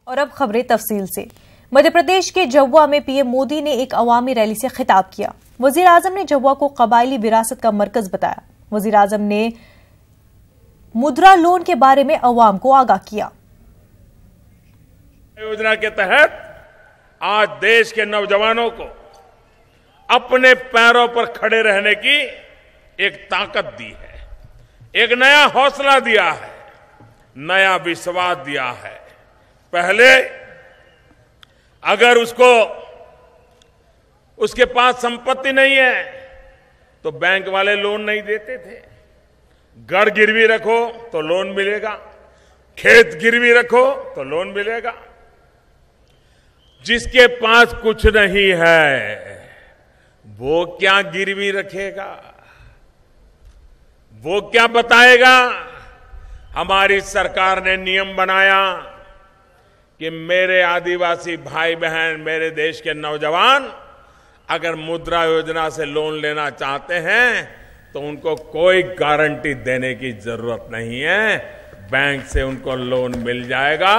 और अब खबरें तफसील से। मध्य प्रदेश के जव्वा में पीएम मोदी ने एक अवामी रैली से खिताब किया। वजीर आजम ने जव्वा को कबायली विरासत का मरकज बताया। वजीर आजम ने मुद्रा लोन के बारे में अवाम को आगाह किया। योजना के तहत आज देश के नौजवानों को अपने पैरों पर खड़े रहने की एक ताकत दी है, एक नया हौसला दिया है, नया विश्वास दिया है। पहले अगर उसके पास संपत्ति नहीं है तो बैंक वाले लोन नहीं देते थे। घर गिरवी रखो तो लोन मिलेगा, खेत गिरवी रखो तो लोन मिलेगा। जिसके पास कुछ नहीं है वो क्या गिरवी रखेगा, वो क्या बताएगा। हमारी सरकार ने नियम बनाया कि मेरे आदिवासी भाई बहन, मेरे देश के नौजवान अगर मुद्रा योजना से लोन लेना चाहते हैं तो उनको कोई गारंटी देने की जरूरत नहीं है, बैंक से उनको लोन मिल जाएगा।